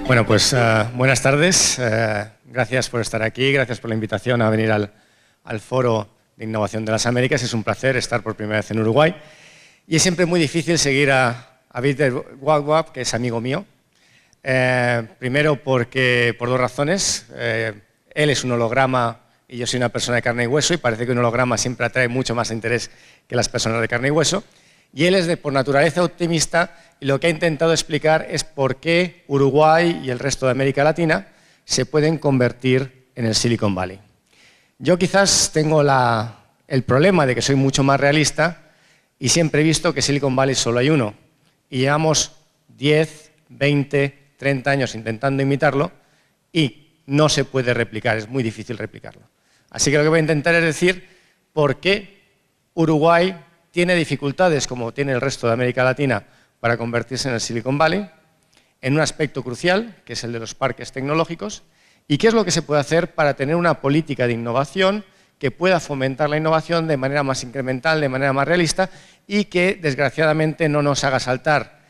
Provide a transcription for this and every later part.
Bueno, pues buenas tardes. Gracias por estar aquí, gracias por la invitación a venir al Foro de Innovación de las Américas. Es un placer estar por primera vez en Uruguay. Y es siempre muy difícil seguir a Peter Wagwab, que es amigo mío. Primero por dos razones. Él es un holograma y yo soy una persona de carne y hueso, y parece que un holograma siempre atrae mucho más interés que las personas de carne y hueso. Y él es por naturaleza optimista, y lo que ha intentado explicar es por qué Uruguay y el resto de América Latina se pueden convertir en el Silicon Valley. Yo quizás tengo el problema de que soy mucho más realista y siempre he visto que Silicon Valley solo hay uno. Y llevamos 10, 20, 30 años intentando imitarlo y no se puede replicar, es muy difícil replicarlo. Así que lo que voy a intentar es decir por qué Uruguay tiene dificultades, como tiene el resto de América Latina, para convertirse en el Silicon Valley, en un aspecto crucial, que es el de los parques tecnológicos, y qué es lo que se puede hacer para tener una política de innovación que pueda fomentar la innovación de manera más incremental, de manera más realista, y que, desgraciadamente, no nos haga saltar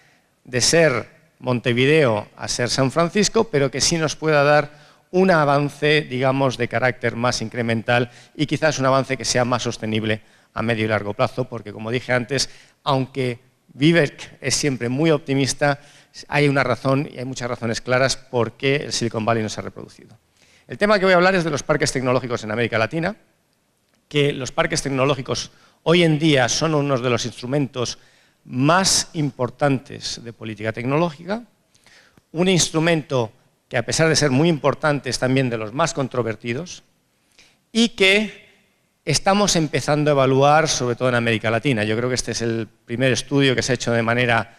de ser Montevideo a ser San Francisco, pero que sí nos pueda dar un avance, digamos, de carácter más incremental y quizás un avance que sea más sostenible a medio y largo plazo, porque, como dije antes, aunque Vivek es siempre muy optimista, hay una razón y hay muchas razones claras por qué el Silicon Valley no se ha reproducido. El tema que voy a hablar es de los parques tecnológicos en América Latina, que los parques tecnológicos hoy en día son uno de los instrumentos más importantes de política tecnológica, un instrumento que, a pesar de ser muy importante, es también de los más controvertidos y que estamos empezando a evaluar, sobre todo en América Latina. Yo creo que este es el primer estudio que se ha hecho de manera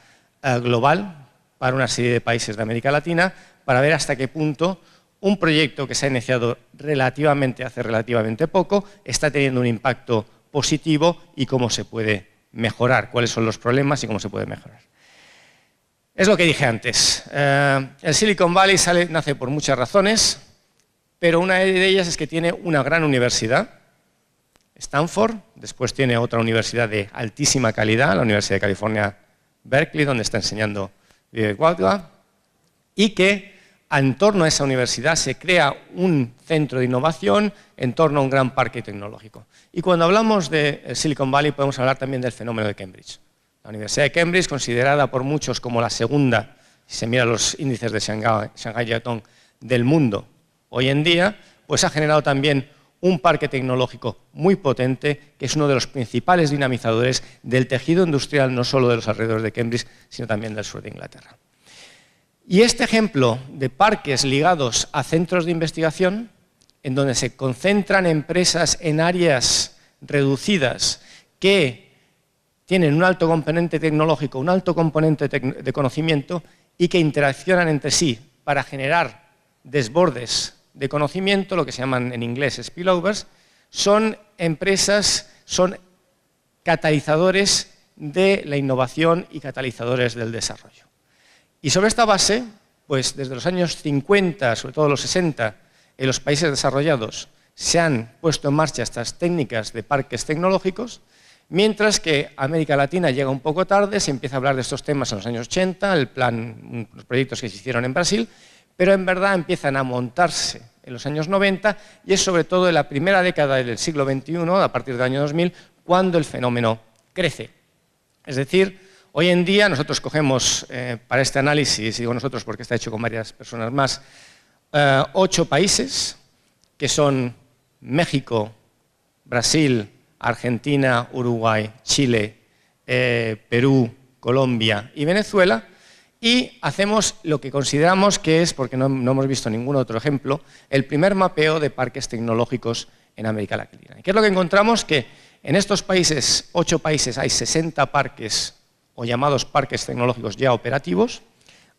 global para una serie de países de América Latina, para ver hasta qué punto un proyecto que se ha iniciado hace relativamente poco está teniendo un impacto positivo y cómo se puede mejorar, cuáles son los problemas y cómo se puede mejorar. Es lo que dije antes. El Silicon Valley nace por muchas razones, pero una de ellas es que tiene una gran universidad, Stanford, después tiene otra universidad de altísima calidad, la Universidad de California, Berkeley, donde está enseñando Vivek Wagwab, y que en torno a esa universidad se crea un centro de innovación en torno a un gran parque tecnológico. Y cuando hablamos de Silicon Valley podemos hablar también del fenómeno de Cambridge. La Universidad de Cambridge, considerada por muchos como la segunda, si se mira los índices de Shanghai Jiatong del mundo hoy en día, pues ha generado también un parque tecnológico muy potente, que es uno de los principales dinamizadores del tejido industrial, no solo de los alrededores de Cambridge, sino también del sur de Inglaterra. Y este ejemplo de parques ligados a centros de investigación, en donde se concentran empresas en áreas reducidas que tienen un alto componente tecnológico, un alto componente de conocimiento y que interaccionan entre sí para generar desbordes de conocimiento, lo que se llaman en inglés spillovers, son empresas, son catalizadores de la innovación y catalizadores del desarrollo. Y sobre esta base, pues desde los años 50, sobre todo los 60, en los países desarrollados se han puesto en marcha estas técnicas de parques tecnológicos, mientras que América Latina llega un poco tarde, se empieza a hablar de estos temas en los años 80, los proyectos que se hicieron en Brasil, pero en verdad empiezan a montarse en los años 90 y es sobre todo en la primera década del siglo XXI, a partir del año 2000, cuando el fenómeno crece. Es decir, hoy en día nosotros cogemos para este análisis, y digo nosotros porque está hecho con varias personas más, 8 países que son México, Brasil, Argentina, Uruguay, Chile, Perú, Colombia y Venezuela, y hacemos lo que consideramos que es, porque no hemos visto ningún otro ejemplo, el primer mapeo de parques tecnológicos en América Latina. ¿Qué es lo que encontramos? Que en estos países, 8 países, hay 60 parques o llamados parques tecnológicos ya operativos,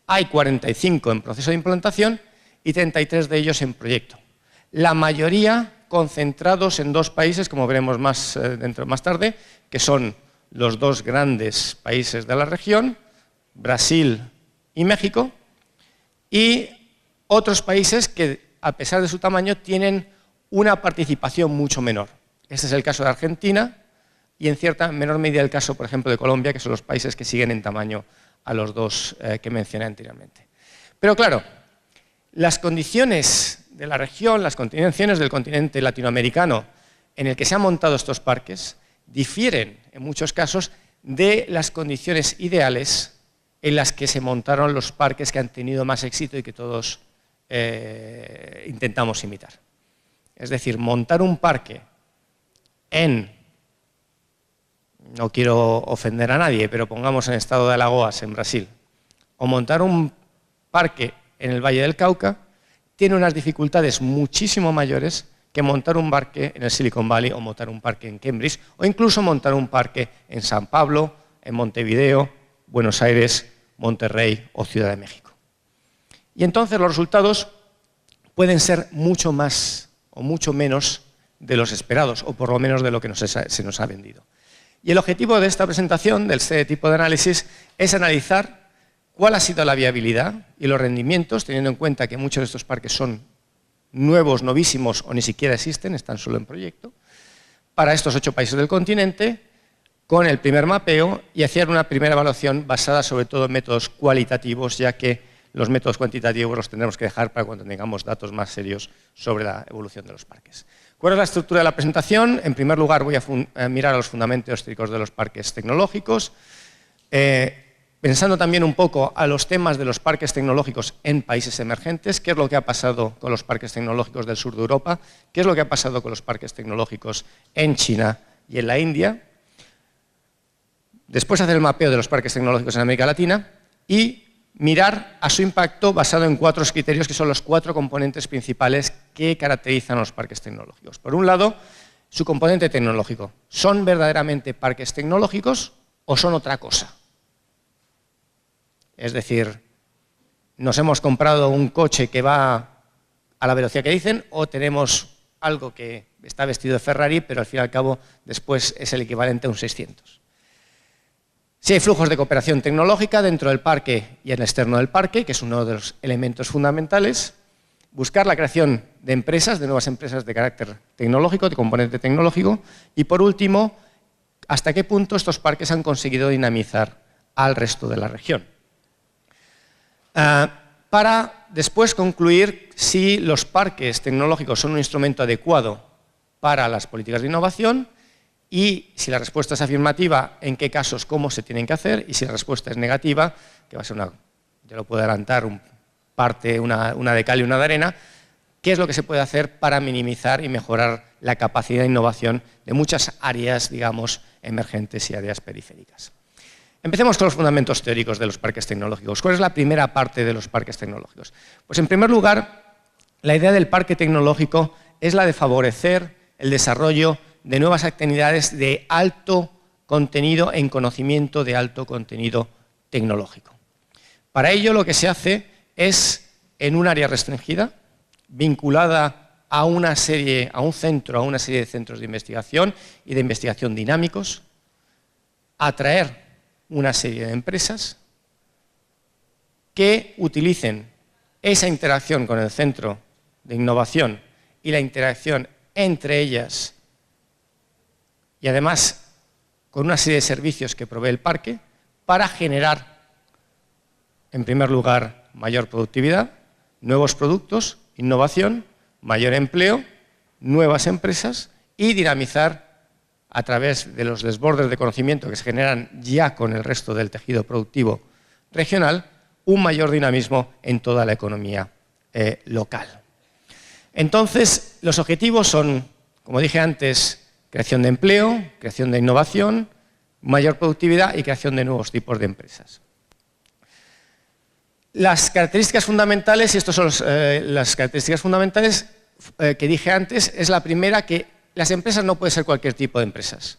hay 45 en proceso de implantación y 33 de ellos en proyecto. La mayoría concentrados en 2 países, como veremos más tarde, que son los 2 grandes países de la región, Brasil y México, y otros países que, a pesar de su tamaño, tienen una participación mucho menor. Este es el caso de Argentina y, en cierta menor medida, el caso, por ejemplo, de Colombia, que son los países que siguen en tamaño a los 2 que mencioné anteriormente. Pero claro, Las condiciones de la región, las condiciones del continente latinoamericano en el que se han montado estos parques difieren, en muchos casos, de las condiciones ideales en las que se montaron los parques que han tenido más éxito y que todos intentamos imitar. Es decir, montar un parque en, no quiero ofender a nadie, pero pongamos en el estado de Alagoas, en Brasil, o montar un parque en el Valle del Cauca, tiene unas dificultades muchísimo mayores que montar un parque en el Silicon Valley o montar un parque en Cambridge o incluso montar un parque en San Pablo, en Montevideo, Buenos Aires, Monterrey o Ciudad de México. Y entonces los resultados pueden ser mucho más o mucho menos de los esperados o por lo menos de lo que se nos ha vendido. Y el objetivo de esta presentación, de este tipo de análisis, es analizar cuál ha sido la viabilidad y los rendimientos, teniendo en cuenta que muchos de estos parques son nuevos, novísimos o ni siquiera existen, están solo en proyecto, para estos 8 países del continente, con el primer mapeo y hacer una primera evaluación basada sobre todo en métodos cualitativos, ya que los métodos cuantitativos los tendremos que dejar para cuando tengamos datos más serios sobre la evolución de los parques. ¿Cuál es la estructura de la presentación? En primer lugar voy a mirar a los fundamentos teóricos de los parques tecnológicos, pensando también un poco a los temas de los parques tecnológicos en países emergentes, qué es lo que ha pasado con los parques tecnológicos del sur de Europa, qué es lo que ha pasado con los parques tecnológicos en China y en la India. Después hacer el mapeo de los parques tecnológicos en América Latina y mirar a su impacto basado en 4 criterios que son los 4 componentes principales que caracterizan a los parques tecnológicos. Por un lado, su componente tecnológico. ¿Son verdaderamente parques tecnológicos o son otra cosa? Es decir, ¿nos hemos comprado un coche que va a la velocidad que dicen o tenemos algo que está vestido de Ferrari, pero al fin y al cabo después es el equivalente a un 600? Si hay flujos de cooperación tecnológica dentro del parque y en el externo del parque, que es uno de los elementos fundamentales, buscar la creación de empresas, de nuevas empresas de carácter tecnológico, de componente tecnológico, y por último, hasta qué punto estos parques han conseguido dinamizar al resto de la región. Para después concluir si los parques tecnológicos son un instrumento adecuado para las políticas de innovación y si la respuesta es afirmativa, en qué casos, cómo se tienen que hacer, y si la respuesta es negativa, que va a ser una, yo lo puedo adelantar, una de cal y una de arena, qué es lo que se puede hacer para minimizar y mejorar la capacidad de innovación de muchas áreas, digamos, emergentes y áreas periféricas. Empecemos con los fundamentos teóricos de los parques tecnológicos. ¿Cuál es la primera parte de los parques tecnológicos? Pues en primer lugar, la idea del parque tecnológico es la de favorecer el desarrollo de nuevas actividades de alto contenido en conocimiento de alto contenido tecnológico. Para ello lo que se hace es, en un área restringida, vinculada a una serie de centros de investigación y de investigación dinámicos, atraer una serie de empresas que utilicen esa interacción con el centro de innovación y la interacción entre ellas y además con una serie de servicios que provee el parque para generar, en primer lugar, mayor productividad, nuevos productos, innovación, mayor empleo, nuevas empresas y dinamizar a través de los desbordes de conocimiento que se generan ya con el resto del tejido productivo regional, un mayor dinamismo en toda la economía local. Entonces, los objetivos son, como dije antes, creación de empleo, creación de innovación, mayor productividad y creación de nuevos tipos de empresas. Las características fundamentales, y estas son las características fundamentales que dije antes, es la primera, que las empresas no pueden ser cualquier tipo de empresas.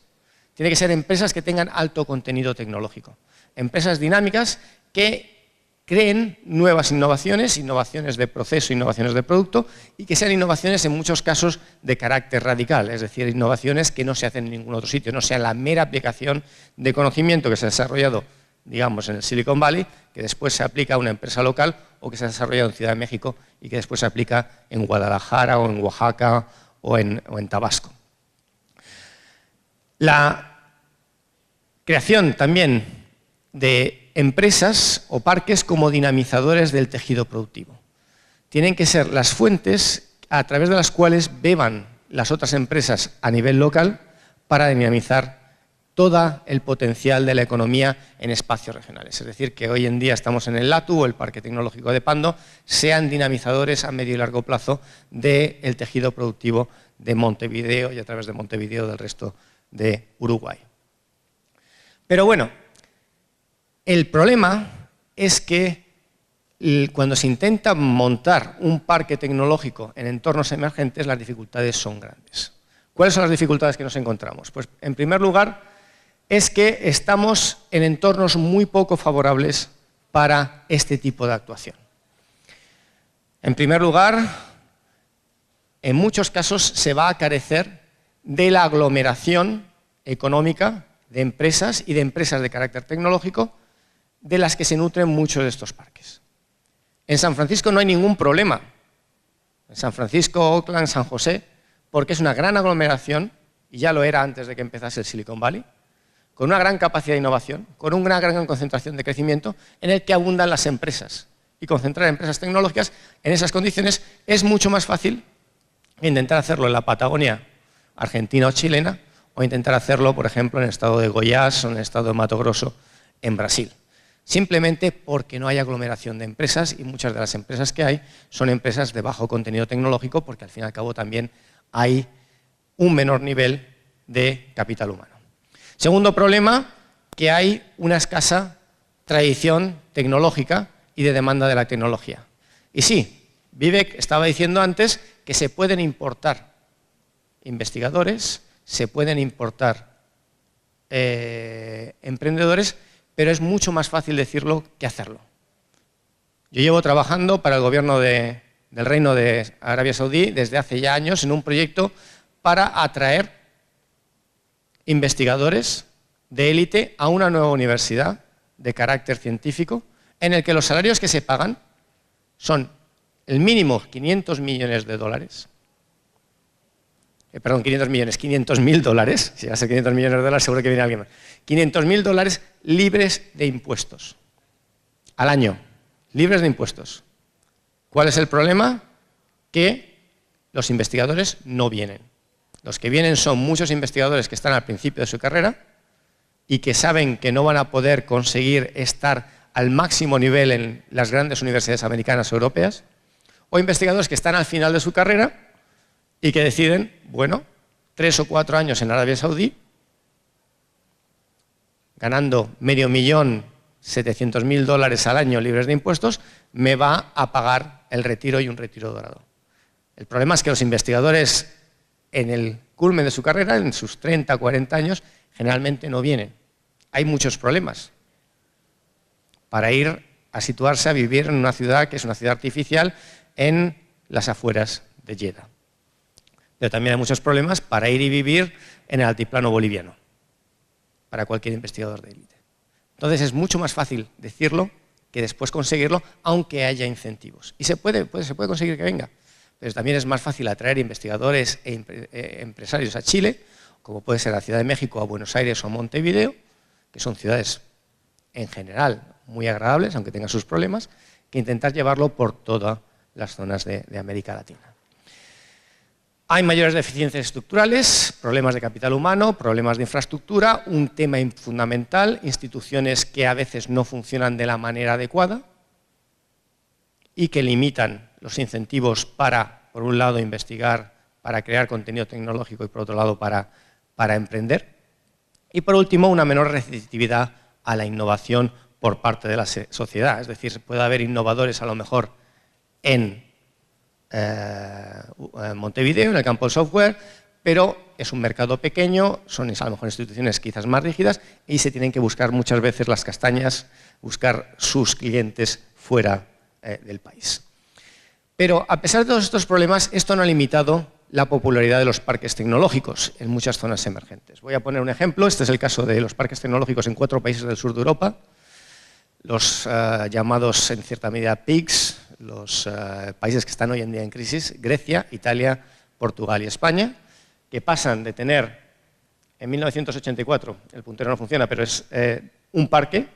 Tiene que ser empresas que tengan alto contenido tecnológico. Empresas dinámicas que creen nuevas innovaciones, innovaciones de proceso, innovaciones de producto, y que sean innovaciones en muchos casos de carácter radical, es decir, innovaciones que no se hacen en ningún otro sitio, no sean la mera aplicación de conocimiento que se ha desarrollado, digamos, en el Silicon Valley, que después se aplica a una empresa local o que se ha desarrollado en Ciudad de México y que después se aplica en Guadalajara o en Oaxaca o en Tabasco. La creación también de empresas o parques como dinamizadores del tejido productivo. tienen que ser las fuentes a través de las cuales beban las otras empresas a nivel local para dinamizar todo el potencial de la economía en espacios regionales. Es decir, que hoy en día estamos en el LATU o el Parque Tecnológico de Pando, sean dinamizadores a medio y largo plazo del tejido productivo de Montevideo y a través de Montevideo del resto de Uruguay. Pero bueno, el problema es que cuando se intenta montar un parque tecnológico en entornos emergentes, las dificultades son grandes. ¿Cuáles son las dificultades que nos encontramos? Pues, en primer lugar, es que estamos en entornos muy poco favorables para este tipo de actuación. En primer lugar, en muchos casos se va a carecer de la aglomeración económica de empresas y de empresas de carácter tecnológico de las que se nutren muchos de estos parques. En San Francisco no hay ningún problema. En San Francisco, Oakland, San José, porque es una gran aglomeración, y ya lo era antes de que empezase el Silicon Valley, con una gran capacidad de innovación, con una gran concentración de crecimiento, en el que abundan las empresas. Y concentrar empresas tecnológicas en esas condiciones es mucho más fácil que intentar hacerlo en la Patagonia argentina o chilena, o intentar hacerlo, por ejemplo, en el estado de Goiás o en el estado de Mato Grosso, en Brasil. Simplemente porque no hay aglomeración de empresas, y muchas de las empresas que hay son empresas de bajo contenido tecnológico, porque al fin y al cabo también hay un menor nivel de capital humano. Segundo problema, que hay una escasa tradición tecnológica y de demanda de la tecnología. Y sí, Vivek estaba diciendo antes que se pueden importar investigadores, se pueden importar emprendedores, pero es mucho más fácil decirlo que hacerlo. Yo llevo trabajando para el gobierno del Reino de Arabia Saudí desde hace ya años en un proyecto para atraer investigadores de élite a una nueva universidad de carácter científico en el que los salarios que se pagan son el mínimo 500 millones de dólares. Perdón, 500 millones, 500.000 dólares. Si va a ser 500 millones de dólares, seguro que viene alguien más. 500.000 dólares libres de impuestos. Al año, libres de impuestos. ¿Cuál es el problema? Que los investigadores no vienen. Los que vienen son muchos investigadores que están al principio de su carrera y que saben que no van a poder conseguir estar al máximo nivel en las grandes universidades americanas o europeas, o investigadores que están al final de su carrera y que deciden, bueno, 3 o 4 años en Arabia Saudí, ganando $500.000, $700.000 al año libres de impuestos, me va a pagar el retiro y un retiro dorado. El problema es que los investigadores en el culmen de su carrera, en sus 30 o 40 años, generalmente no vienen. Hay muchos problemas para ir a situarse a vivir en una ciudad que es una ciudad artificial en las afueras de Jeddah. Pero también hay muchos problemas para ir y vivir en el altiplano boliviano, para cualquier investigador de élite. Entonces es mucho más fácil decirlo que después conseguirlo, aunque haya incentivos. Y se puede conseguir que venga. Pero también es más fácil atraer investigadores e empresarios a Chile, como puede ser a Ciudad de México, a Buenos Aires o a Montevideo, que son ciudades en general muy agradables, aunque tengan sus problemas, que intentar llevarlo por todas las zonas de América Latina. Hay mayores deficiencias estructurales, problemas de capital humano, problemas de infraestructura, un tema fundamental, instituciones que a veces no funcionan de la manera adecuada y que limitan los incentivos para, por un lado, investigar, para crear contenido tecnológico y, por otro lado, para emprender. Y, por último, una menor receptividad a la innovación por parte de la sociedad. Es decir, puede haber innovadores, a lo mejor, en Montevideo, en el campo del software, pero es un mercado pequeño, son a lo mejor instituciones quizás más rígidas y se tienen que buscar muchas veces las castañas, buscar sus clientes fuera del país. Pero a pesar de todos estos problemas, esto no ha limitado la popularidad de los parques tecnológicos en muchas zonas emergentes. Voy a poner un ejemplo, este es el caso de los parques tecnológicos en 4 países del sur de Europa, los llamados en cierta medida PIGS, los países que están hoy en día en crisis, Grecia, Italia, Portugal y España, que pasan de tener en 1984, el puntero no funciona, pero es un parque,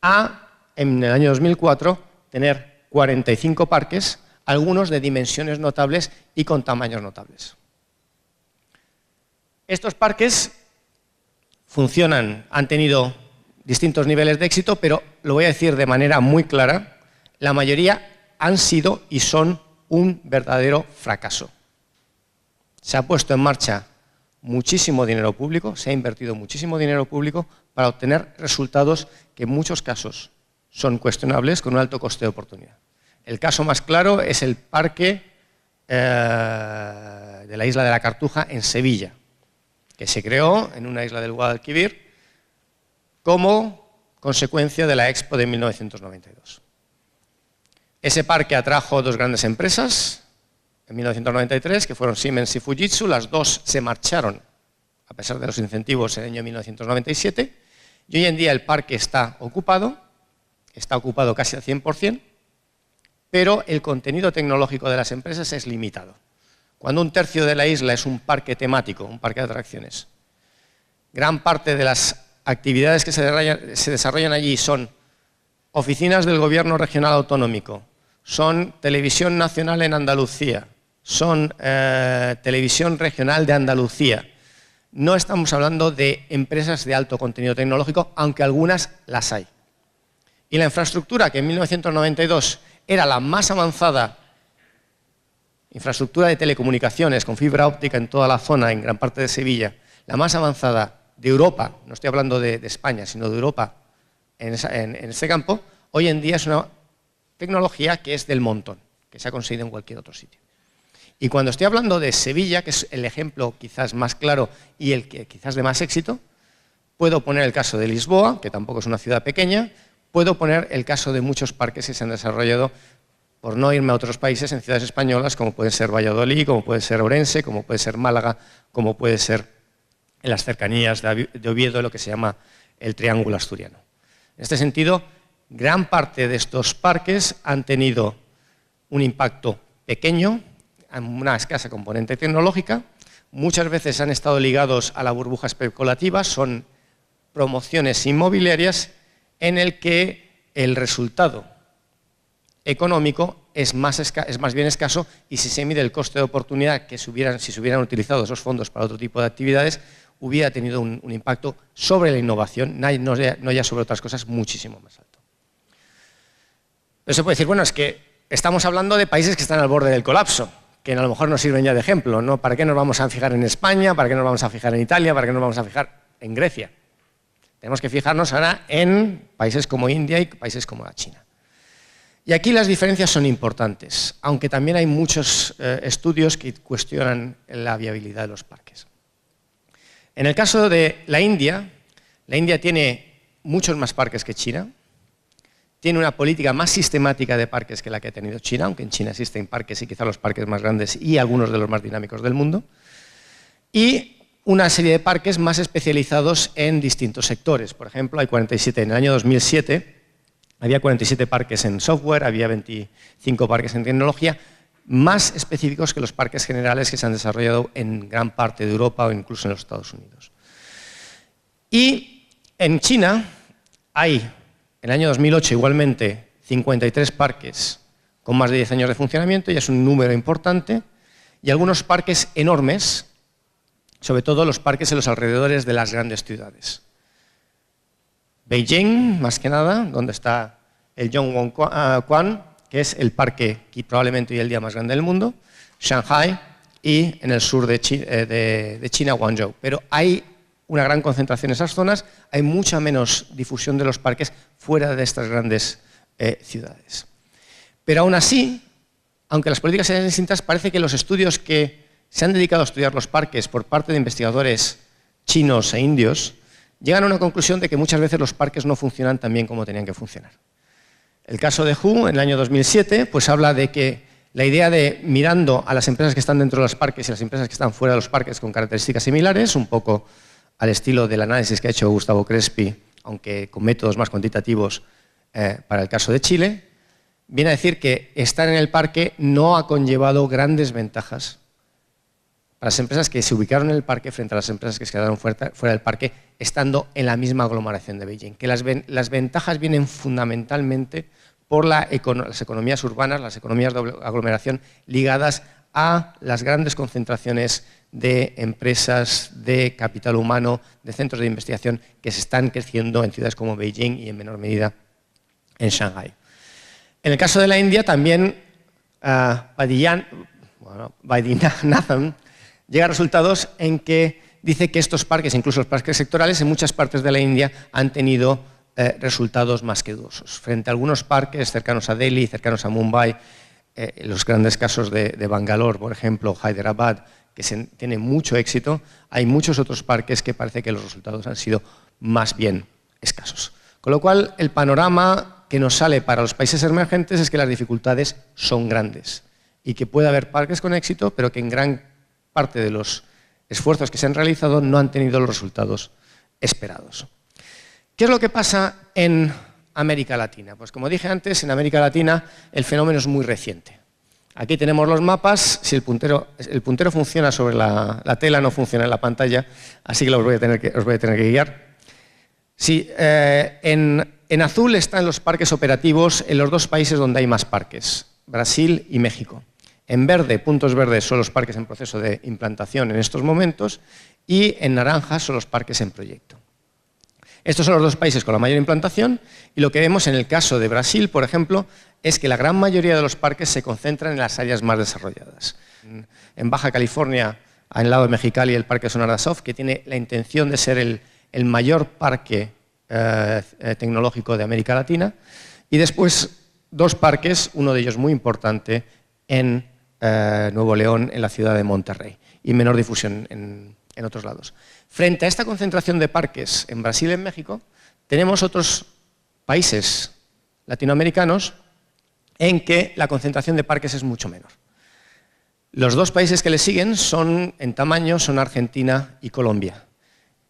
a en el año 2004 tener 45 parques, algunos de dimensiones notables y con tamaños notables. Estos parques funcionan, han tenido distintos niveles de éxito, pero lo voy a decir de manera muy clara, la mayoría han sido y son un verdadero fracaso. Se ha puesto en marcha muchísimo dinero público, se ha invertido muchísimo dinero público para obtener resultados que en muchos casos son cuestionables con un alto coste de oportunidad. El caso más claro es el parque de la isla de la Cartuja en Sevilla, que se creó en una isla del Guadalquivir como consecuencia de la Expo de 1992. Ese parque atrajo dos grandes empresas en 1993, que fueron Siemens y Fujitsu. Las dos se marcharon, a pesar de los incentivos, en el año 1997, y hoy en día el parque está ocupado casi al 100%, pero el contenido tecnológico de las empresas es limitado. Cuando un tercio de la isla es un parque temático, un parque de atracciones, gran parte de las actividades que se desarrollan allí son oficinas del gobierno regional autonómico, son televisión nacional en Andalucía, son televisión regional de Andalucía. No estamos hablando de empresas de alto contenido tecnológico, aunque algunas las hay. Y la infraestructura, que en 1992 era la más avanzada, infraestructura de telecomunicaciones con fibra óptica en toda la zona, en gran parte de Sevilla, la más avanzada de Europa, no estoy hablando de España, sino de Europa en este campo, hoy en día es una tecnología que es del montón, que se ha conseguido en cualquier otro sitio. Y cuando estoy hablando de Sevilla, que es el ejemplo quizás más claro y el que quizás de más éxito, puedo poner el caso de Lisboa, que tampoco es una ciudad pequeña, puedo poner el caso de muchos parques que se han desarrollado, por no irme a otros países, en ciudades españolas, como puede ser Valladolid, como puede ser Orense, como puede ser Málaga, como puede ser en las cercanías de Oviedo, lo que se llama el Triángulo Asturiano. En este sentido, gran parte de estos parques han tenido un impacto pequeño, una escasa componente tecnológica, muchas veces han estado ligados a la burbuja especulativa, son promociones inmobiliarias en el que el resultado económico es más bien escaso, y si se mide el coste de oportunidad, que si se hubieran utilizado esos fondos para otro tipo de actividades, hubiera tenido un impacto sobre la innovación, no ya sobre otras cosas, muchísimo más alto. Pero se puede decir, bueno, es que estamos hablando de países que están al borde del colapso, que a lo mejor nos sirven ya de ejemplo, ¿no? ¿Para qué nos vamos a fijar en España? ¿Para qué nos vamos a fijar en Italia? ¿Para qué nos vamos a fijar en Grecia? Tenemos que fijarnos ahora en países como India y países como la China. Y aquí las diferencias son importantes, aunque también hay muchos estudios que cuestionan la viabilidad de los parques. En el caso de la India tiene muchos más parques que China, tiene una política más sistemática de parques que la que ha tenido China, aunque en China existen parques y quizá los parques más grandes y algunos de los más dinámicos del mundo, y una serie de parques más especializados en distintos sectores. Por ejemplo, hay 47, en el año 2007 había 47 parques en software, había 25 parques en tecnología, más específicos que los parques generales que se han desarrollado en gran parte de Europa o incluso en los Estados Unidos. Y en China hay, en el año 2008 igualmente, 53 parques con más de 10 años de funcionamiento, y es un número importante, y algunos parques enormes, sobre todo los parques en los alrededores de las grandes ciudades. Beijing, más que nada, donde está el Zhongguoquan, que es el parque que probablemente hoy el día más grande del mundo, Shanghai, y en el sur de China, Guangzhou. Pero hay una gran concentración en esas zonas, hay mucha menos difusión de los parques fuera de estas grandes ciudades. Pero aún así, aunque las políticas sean distintas, parece que los estudios que se han dedicado a estudiar los parques por parte de investigadores chinos e indios llegan a una conclusión de que muchas veces los parques no funcionan tan bien como tenían que funcionar. El caso de Hu, en el año 2007, pues habla de que la idea de mirando a las empresas que están dentro de los parques y las empresas que están fuera de los parques con características similares, un poco al estilo del análisis que ha hecho Gustavo Crespi, aunque con métodos más cuantitativos para el caso de Chile, viene a decir que estar en el parque no ha conllevado grandes ventajas para las empresas que se ubicaron en el parque frente a las empresas que se quedaron fuera del parque, estando en la misma aglomeración de Beijing. Que las ventajas vienen fundamentalmente por las economías urbanas, las economías de aglomeración ligadas a las grandes concentraciones de empresas, de capital humano, de centros de investigación que se están creciendo en ciudades como Beijing y en menor medida en Shanghái. En el caso de la India también Vaidyanathan llega a resultados en que dice que estos parques, incluso los parques sectorales, en muchas partes de la India han tenido resultados más que dudosos. Frente a algunos parques cercanos a Delhi, cercanos a Mumbai, los grandes casos de Bangalore, por ejemplo, Hyderabad, que tiene mucho éxito, hay muchos otros parques que parece que los resultados han sido más bien escasos. Con lo cual, el panorama que nos sale para los países emergentes es que las dificultades son grandes y que puede haber parques con éxito, pero que en gran parte de los esfuerzos que se han realizado no han tenido los resultados esperados. ¿Qué es lo que pasa en América Latina? Pues como dije antes, en América Latina el fenómeno es muy reciente. Aquí tenemos los mapas, si el puntero funciona sobre la tela, no funciona en la pantalla, así que os voy a tener que guiar. Sí, en azul están los parques operativos en los dos países donde hay más parques, Brasil y México. En verde, puntos verdes, son los parques en proceso de implantación en estos momentos y en naranja son los parques en proyecto. Estos son los dos países con la mayor implantación y lo que vemos en el caso de Brasil, por ejemplo, es que la gran mayoría de los parques se concentran en las áreas más desarrolladas. En Baja California, al lado de Mexicali, el Parque Sonora Soft, que tiene la intención de ser el mayor parque tecnológico de América Latina, y después dos parques, uno de ellos muy importante, en Nuevo León, en la ciudad de Monterrey, y menor difusión en otros lados. Frente a esta concentración de parques en Brasil y en México, tenemos otros países latinoamericanos en que la concentración de parques es mucho menor. Los dos países que le siguen en tamaño son Argentina y Colombia.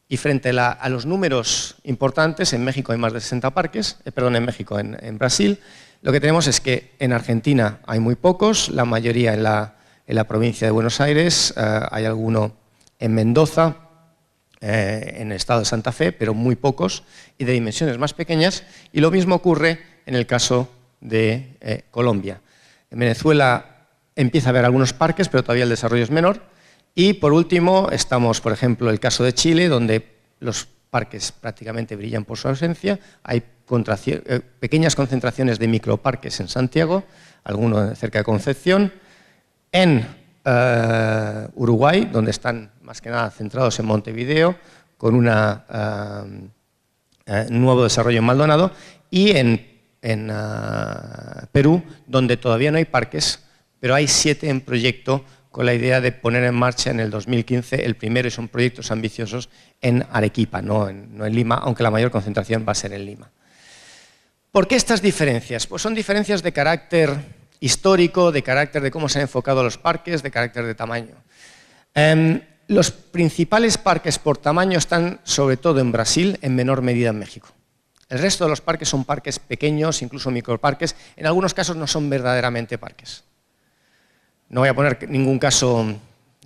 Y frente a los números importantes, en México hay más de 60 parques, en Brasil, lo que tenemos es que en Argentina hay muy pocos, la mayoría en la provincia de Buenos Aires, hay alguno en Mendoza, en el estado de Santa Fe, pero muy pocos y de dimensiones más pequeñas, y lo mismo ocurre en el caso de Colombia. En Venezuela empieza a haber algunos parques, pero todavía el desarrollo es menor, y por último estamos, por ejemplo, el caso de Chile, donde los parques prácticamente brillan por su ausencia, hay pequeñas concentraciones de microparques en Santiago, algunos cerca de Concepción, en Uruguay, donde están más que nada centrados en Montevideo, con un nuevo desarrollo en Maldonado, y en Perú, donde todavía no hay parques, pero hay 7 en proyecto, con la idea de poner en marcha en el 2015 el primero, y son proyectos ambiciosos en Arequipa, no en Lima, aunque la mayor concentración va a ser en Lima. ¿Por qué estas diferencias? Pues son diferencias de carácter histórico, de carácter de cómo se han enfocado los parques, de carácter de tamaño. Los principales parques por tamaño están sobre todo en Brasil, en menor medida en México. El resto de los parques son parques pequeños, incluso microparques, en algunos casos no son verdaderamente parques. No voy a poner ningún caso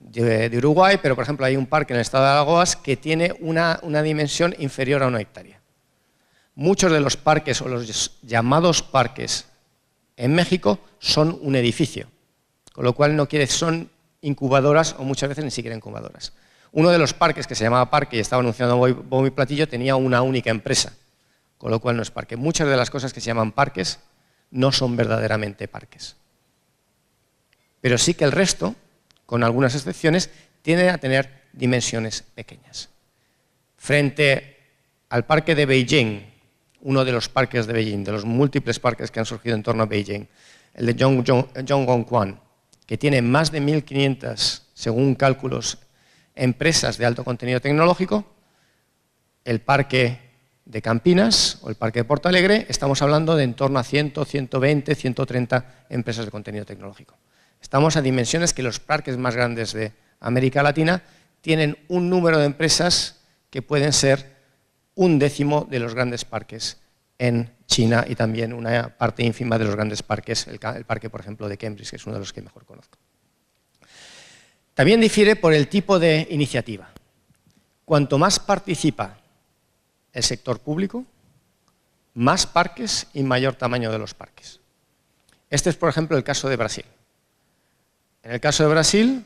de Uruguay, pero por ejemplo hay un parque en el estado de Alagoas que tiene una dimensión inferior a 1 hectárea. Muchos de los parques o los llamados parques en México son un edificio, con lo cual son incubadoras o muchas veces ni siquiera incubadoras. Uno de los parques que se llamaba parque y estaba anunciando bombo y platillo tenía una única empresa, con lo cual no es parque. Muchas de las cosas que se llaman parques no son verdaderamente parques. Pero sí que el resto, con algunas excepciones, tienden a tener dimensiones pequeñas. Frente al parque de Beijing, uno de los parques de Beijing, de los múltiples parques que han surgido en torno a Beijing, el de Zhongguoguan, que tiene más de 1.500, según cálculos, empresas de alto contenido tecnológico, el parque de Campinas o el parque de Porto Alegre, estamos hablando de en torno a 100, 120, 130 empresas de contenido tecnológico. Estamos a dimensiones que los parques más grandes de América Latina tienen un número de empresas que pueden ser 1/10 de los grandes parques en China y también una parte ínfima de los grandes parques, el parque, por ejemplo, de Cambridge, que es uno de los que mejor conozco. También difiere por el tipo de iniciativa. Cuanto más participa el sector público, más parques y mayor tamaño de los parques. Este es, por ejemplo, el caso de Brasil. En el caso de Brasil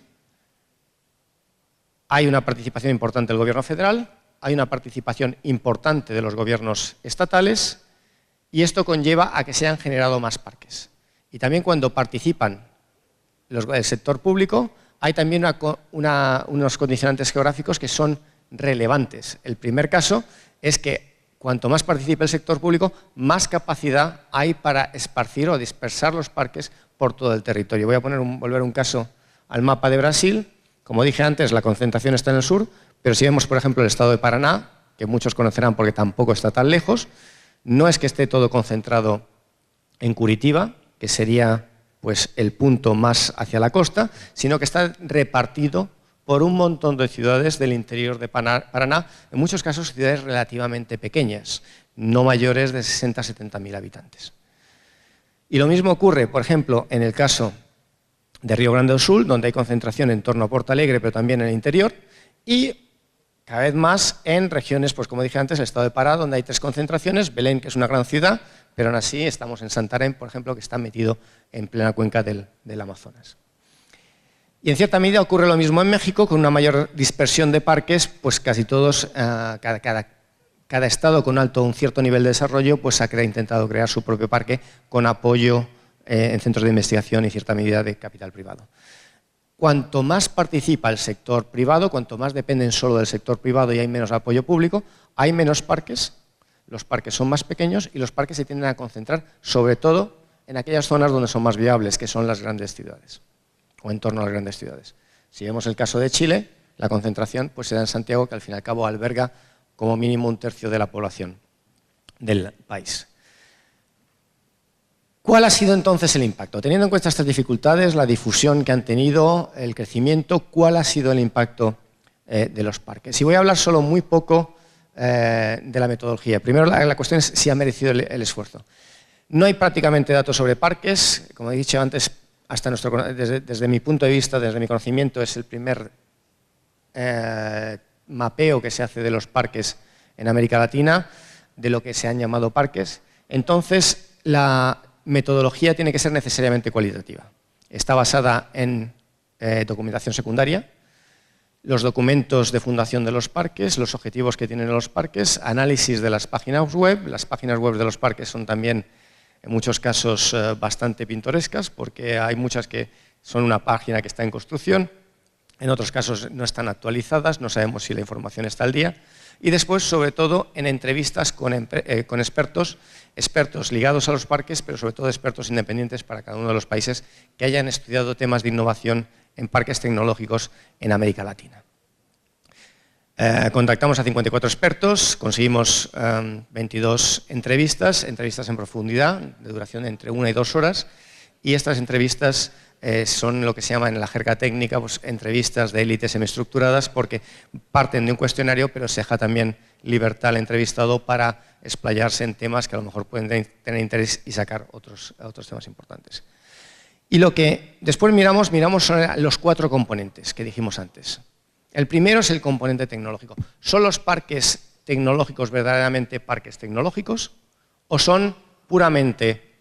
hay una participación importante del gobierno federal, hay una participación importante de los gobiernos estatales y esto conlleva a que se hayan generado más parques. Y también cuando participan el sector público hay también unos condicionantes geográficos que son relevantes. El primer caso es que cuanto más participe el sector público, más capacidad hay para esparcir o dispersar los parques por todo el territorio. Voy a volver un caso al mapa de Brasil. Como dije antes, la concentración está en el sur, pero si vemos, por ejemplo, el estado de Paraná, que muchos conocerán porque tampoco está tan lejos, no es que esté todo concentrado en Curitiba, que sería pues, el punto más hacia la costa, sino que está repartido por un montón de ciudades del interior de Paraná, en muchos casos ciudades relativamente pequeñas, no mayores de 60 a 70.000 habitantes. Y lo mismo ocurre, por ejemplo, en el caso de Río Grande do Sul, donde hay concentración en torno a Porto Alegre, pero también en el interior, y cada vez más en regiones, pues como dije antes, el estado de Pará, donde hay 3 concentraciones, Belén, que es una gran ciudad, pero aún así estamos en Santarém, por ejemplo, que está metido en plena cuenca del Amazonas. Y en cierta medida ocurre lo mismo en México, con una mayor dispersión de parques, pues casi todos, cada estado con un cierto nivel de desarrollo, pues ha intentado crear su propio parque con apoyo en centros de investigación y cierta medida de capital privado. Cuanto más participa el sector privado, cuanto más dependen solo del sector privado y hay menos apoyo público, hay menos parques, los parques son más pequeños y los parques se tienden a concentrar sobre todo en aquellas zonas donde son más viables, que son las grandes ciudades o en torno a las grandes ciudades. Si vemos el caso de Chile, la concentración pues, se da en Santiago, que al fin y al cabo alberga como mínimo 1/3 de la población del país. ¿Cuál ha sido entonces el impacto? Teniendo en cuenta estas dificultades, la difusión que han tenido, el crecimiento, ¿cuál ha sido el impacto de los parques? Y voy a hablar solo muy poco de la metodología. Primero, la cuestión es si ha merecido el esfuerzo. No hay prácticamente datos sobre parques, como he dicho antes, desde mi punto de vista, desde mi conocimiento, es el primer mapeo que se hace de los parques en América Latina, de lo que se han llamado parques. Entonces, la metodología tiene que ser necesariamente cualitativa. Está basada en documentación secundaria, los documentos de fundación de los parques, los objetivos que tienen los parques, análisis de las páginas web. Las páginas web de los parques son también en muchos casos bastante pintorescas, porque hay muchas que son una página que está en construcción, en otros casos no están actualizadas, no sabemos si la información está al día. Y después, sobre todo, en entrevistas con expertos ligados a los parques, pero sobre todo expertos independientes para cada uno de los países que hayan estudiado temas de innovación en parques tecnológicos en América Latina. Contactamos a 54 expertos, conseguimos 22 entrevistas en profundidad, de duración de entre 1 y 2 horas, y estas entrevistas son lo que se llama en la jerga técnica pues, entrevistas de élite semiestructuradas, porque parten de un cuestionario, pero se deja también libertad al entrevistado para explayarse en temas que a lo mejor pueden tener interés y sacar otros temas importantes. Y lo que después miramos son los 4 componentes que dijimos antes. El primero es el componente tecnológico. ¿Son los parques tecnológicos verdaderamente parques tecnológicos o son puramente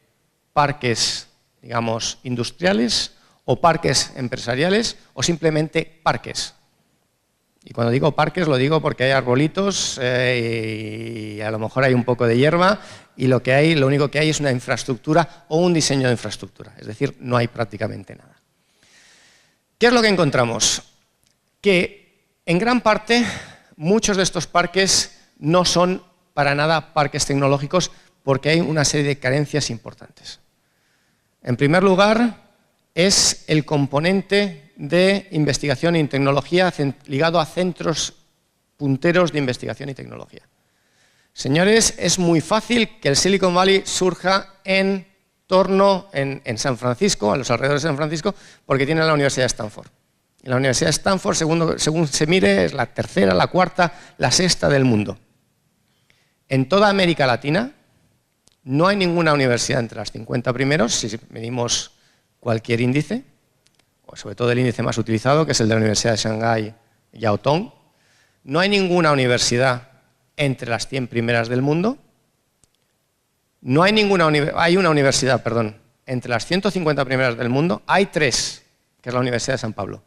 parques, digamos, industriales o parques empresariales o simplemente parques? Y cuando digo parques lo digo porque hay arbolitos y a lo mejor hay un poco de hierba y lo único que hay es una infraestructura o un diseño de infraestructura, es decir, no hay prácticamente nada. ¿Qué es lo que encontramos? Que en gran parte muchos de estos parques no son para nada parques tecnológicos porque hay una serie de carencias importantes. En primer lugar, es el componente de investigación y tecnología ligado a centros punteros de investigación y tecnología. Señores, es muy fácil que el Silicon Valley surja en San Francisco, a los alrededores de San Francisco, porque tiene la Universidad de Stanford. Y la Universidad de Stanford, según se mire, es la tercera, la cuarta, la sexta del mundo. En toda América Latina no hay ninguna universidad entre las 50 primeros, si medimos cualquier índice, o sobre todo el índice más utilizado, que es el de la Universidad de Shanghái, Yao Tong. No hay ninguna universidad entre las 100 primeras del mundo No hay hay una universidad, perdón, entre las 150 primeras del mundo, hay 3, que es la Universidad de San Pablo.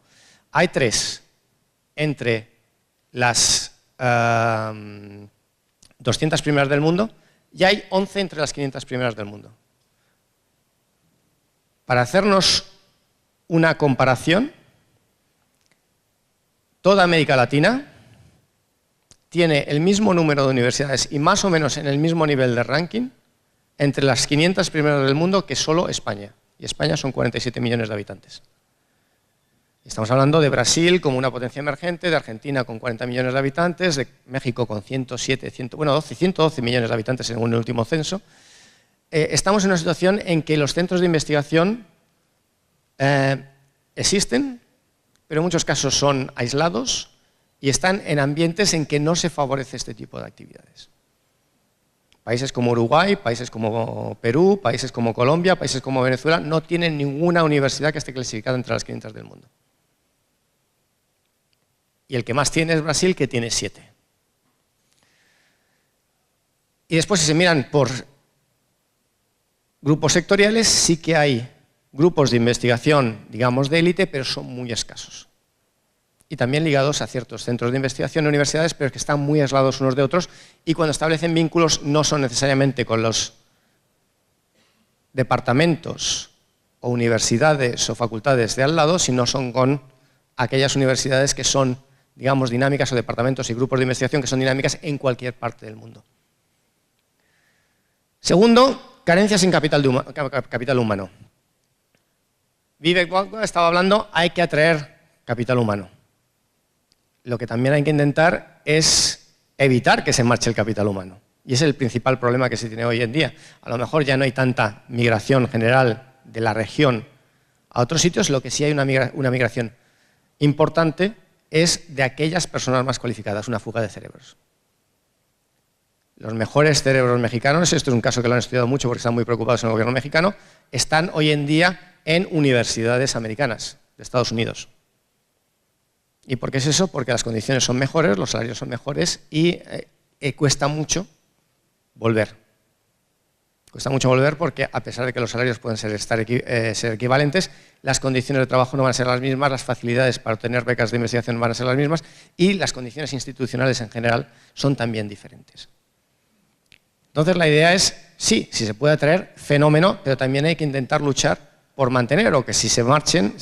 Hay 3 entre las 200 primeras del mundo y hay 11 entre las 500 primeras del mundo. Para hacernos una comparación, toda América Latina tiene el mismo número de universidades y más o menos en el mismo nivel de ranking entre las 500 primeras del mundo que solo España. Y España son 47 millones de habitantes. Estamos hablando de Brasil como una potencia emergente, de Argentina con 40 millones de habitantes, de México con 112 millones de habitantes según el último censo. Estamos en una situación en que los centros de investigación existen, pero en muchos casos son aislados y están en ambientes en que no se favorece este tipo de actividades. Países como Uruguay, países como Perú, países como Colombia, países como Venezuela no tienen ninguna universidad que esté clasificada entre las 500 del mundo. Y el que más tiene es Brasil, que tiene 7. Y después, si se miran por grupos sectoriales, sí que hay grupos de investigación, digamos, de élite, pero son muy escasos. Y también ligados a ciertos centros de investigación, universidades, pero que están muy aislados unos de otros, y cuando establecen vínculos no son necesariamente con los departamentos o universidades o facultades de al lado, sino son con aquellas universidades que son, digamos, dinámicas, o departamentos y grupos de investigación que son dinámicas en cualquier parte del mundo. Segundo, carencias en capital humano. Vivek estaba hablando, hay que atraer capital humano. Lo que también hay que intentar es evitar que se marche el capital humano. Y ese es el principal problema que se tiene hoy en día. A lo mejor ya no hay tanta migración general de la región a otros sitios, lo que sí hay una migración importante es de aquellas personas más cualificadas, una fuga de cerebros. Los mejores cerebros mexicanos, esto es un caso que lo han estudiado mucho porque están muy preocupados en el gobierno mexicano, están hoy en día en universidades americanas de Estados Unidos. ¿Y por qué es eso? Porque las condiciones son mejores, los salarios son mejores y cuesta mucho volver. Cuesta mucho volver porque, a pesar de que los salarios pueden ser equivalentes, las condiciones de trabajo no van a ser las mismas, las facilidades para obtener becas de investigación van a ser las mismas y las condiciones institucionales en general son también diferentes. Entonces la idea es, sí, si se puede atraer, fenómeno, pero también hay que intentar luchar por mantener o que si se marchan,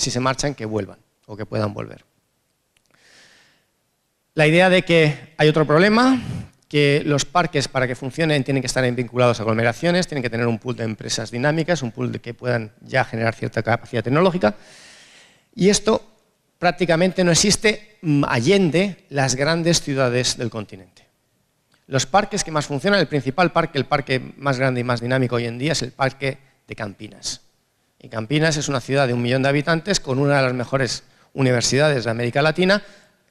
que vuelvan o que puedan volver. La idea de que hay otro problema, que los parques para que funcionen tienen que estar vinculados a aglomeraciones, tienen que tener un pool de empresas dinámicas, un pool de que puedan ya generar cierta capacidad tecnológica, y esto prácticamente no existe allende las grandes ciudades del continente. Los parques que más funcionan, el principal parque, el parque más grande y más dinámico hoy en día es el parque de Campinas. Y Campinas es una ciudad de 1 millón de habitantes con una de las mejores universidades de América Latina,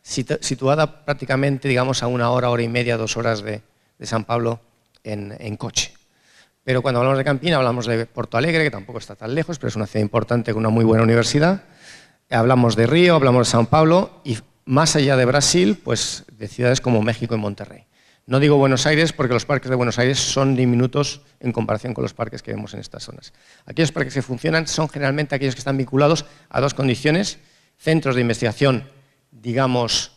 situada prácticamente, digamos, a 1 hora, hora y media, 2 horas de San Pablo en coche. Pero cuando hablamos de Campinas hablamos de Porto Alegre, que tampoco está tan lejos, pero es una ciudad importante con una muy buena universidad. Hablamos de Río, hablamos de San Pablo y más allá de Brasil, pues de ciudades como México y Monterrey. No digo Buenos Aires porque los parques de Buenos Aires son diminutos en comparación con los parques que vemos en estas zonas. Aquellos parques que funcionan son generalmente aquellos que están vinculados a 2 condiciones: centros de investigación, digamos,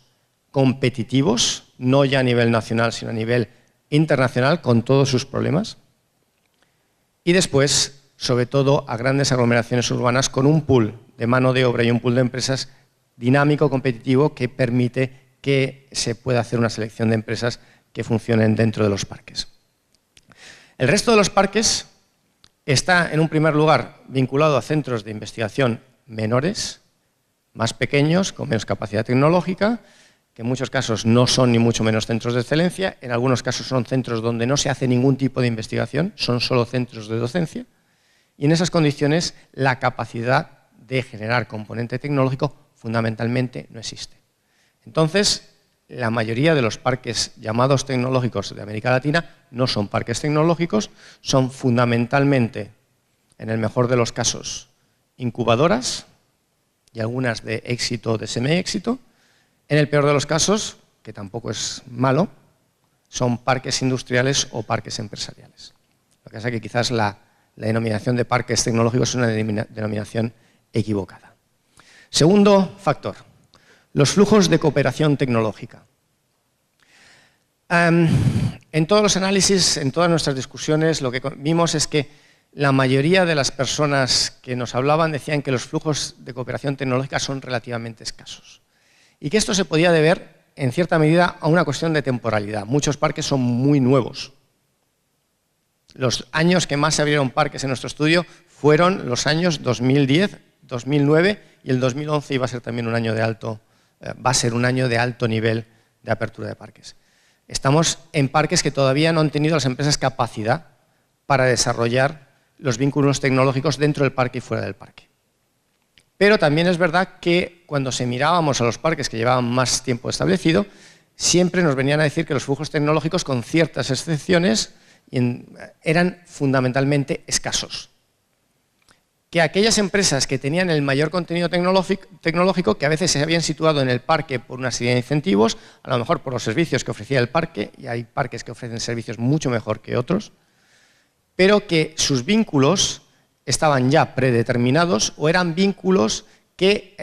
competitivos, no ya a nivel nacional, sino a nivel internacional, con todos sus problemas. Y después, sobre todo, a grandes aglomeraciones urbanas con un pool de mano de obra y un pool de empresas dinámico, competitivo, que permite que se pueda hacer una selección de empresas que funcionen dentro de los parques. El resto de los parques está, en un primer lugar, vinculado a centros de investigación menores, más pequeños, con menos capacidad tecnológica, que en muchos casos no son ni mucho menos centros de excelencia, en algunos casos son centros donde no se hace ningún tipo de investigación, son solo centros de docencia, y en esas condiciones la capacidad de generar componente tecnológico fundamentalmente no existe. Entonces, la mayoría de los parques llamados tecnológicos de América Latina no son parques tecnológicos, son fundamentalmente, en el mejor de los casos, incubadoras, y algunas de éxito o de semi-éxito. En el peor de los casos, que tampoco es malo, son parques industriales o parques empresariales. Lo que pasa es que quizás la denominación de parques tecnológicos es una denominación equivocada. Segundo factor, los flujos de cooperación tecnológica. En todos los análisis, en todas nuestras discusiones, lo que vimos es que la mayoría de las personas que nos hablaban decían que los flujos de cooperación tecnológica son relativamente escasos y que esto se podía deber, en cierta medida, a una cuestión de temporalidad. Muchos parques son muy nuevos. Los años que más se abrieron parques en nuestro estudio fueron los años 2010, 2009 y el 2011 iba a ser también un año de alto, va a ser un año de alto nivel de apertura de parques. Estamos en parques que todavía no han tenido las empresas capacidad para desarrollar los vínculos tecnológicos dentro del parque y fuera del parque. Pero también es verdad que cuando se mirábamos a los parques que llevaban más tiempo establecido, siempre nos venían a decir que los flujos tecnológicos, con ciertas excepciones, eran fundamentalmente escasos. Que aquellas empresas que tenían el mayor contenido tecnológico, que a veces se habían situado en el parque por una serie de incentivos, a lo mejor por los servicios que ofrecía el parque, y hay parques que ofrecen servicios mucho mejor que otros, pero que sus vínculos estaban ya predeterminados o eran vínculos que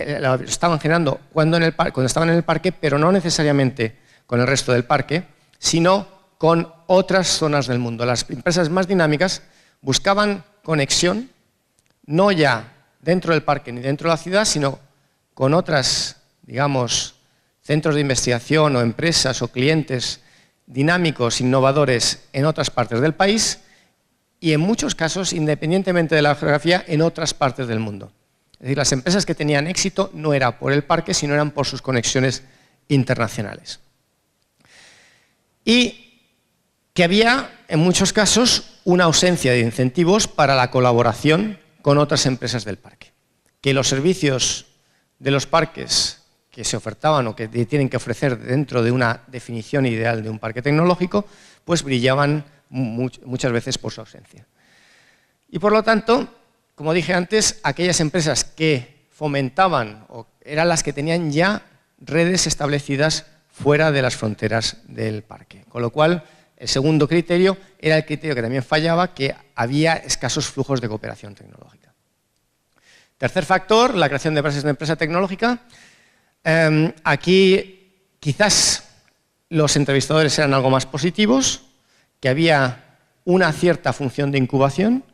estaban generando cuando estaban en el parque, pero no necesariamente con el resto del parque, sino con otras zonas del mundo. Las empresas más dinámicas buscaban conexión, no ya dentro del parque ni dentro de la ciudad, sino con otras, digamos, centros de investigación o empresas o clientes dinámicos, innovadores en otras partes del país y en muchos casos, independientemente de la geografía, en otras partes del mundo. Es decir, las empresas que tenían éxito no era por el parque, sino eran por sus conexiones internacionales. Y que había, en muchos casos, una ausencia de incentivos para la colaboración con otras empresas del parque. Que los servicios de los parques que se ofertaban o que tienen que ofrecer dentro de una definición ideal de un parque tecnológico, pues brillaban muchas veces por su ausencia. Y por lo tanto, como dije antes, aquellas empresas que fomentaban o eran las que tenían ya redes establecidas fuera de las fronteras del parque. Con lo cual, el segundo criterio era el criterio que también fallaba, que había escasos flujos de cooperación tecnológica. Tercer factor, la creación de bases de empresa tecnológica. Aquí quizás los entrevistadores eran algo más positivos, que había una cierta función de incubación,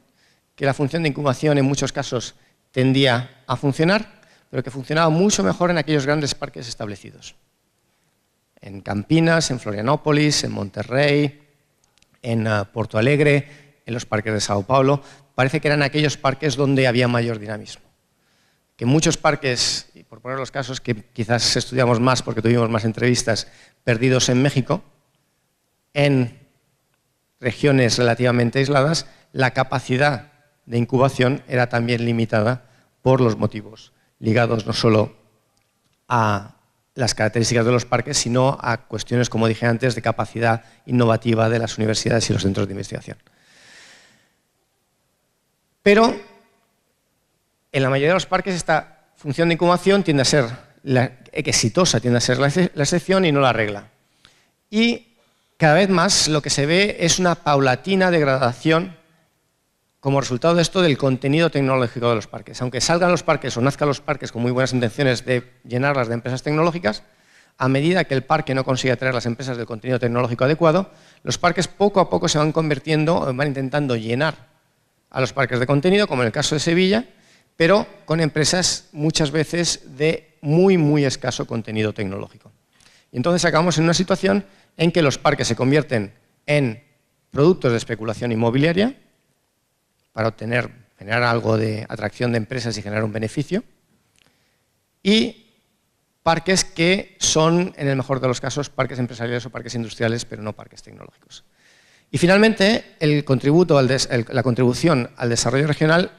que la función de incubación en muchos casos tendía a funcionar, pero que funcionaba mucho mejor en aquellos grandes parques establecidos. En Campinas, en Florianópolis, en Monterrey, en Porto Alegre, en los parques de Sao Paulo, parece que eran aquellos parques donde había mayor dinamismo. Que muchos parques, y por poner los casos que quizás estudiamos más porque tuvimos más entrevistas, perdidos en México, en regiones relativamente aisladas, la capacidad de incubación era también limitada por los motivos ligados no solo a las características de los parques, sino a cuestiones, como dije antes, de capacidad innovativa de las universidades y los centros de investigación. Pero en la mayoría de los parques esta función de incubación tiende a ser exitosa, tiende a ser la excepción y no la regla. Y cada vez más lo que se ve es una paulatina degradación como resultado de esto del contenido tecnológico de los parques. Aunque salgan los parques o nazcan los parques con muy buenas intenciones de llenarlas de empresas tecnológicas, a medida que el parque no consigue atraer las empresas del contenido tecnológico adecuado, los parques poco a poco se van convirtiendo, van intentando llenar a los parques de contenido, como en el caso de Sevilla, pero con empresas muchas veces de muy escaso contenido tecnológico. Y entonces acabamos en una situación en que los parques se convierten en productos de especulación inmobiliaria para generar algo de atracción de empresas y generar un beneficio, y parques que son, en el mejor de los casos, parques empresariales o parques industriales, pero no parques tecnológicos. Y finalmente, la contribución al desarrollo regional,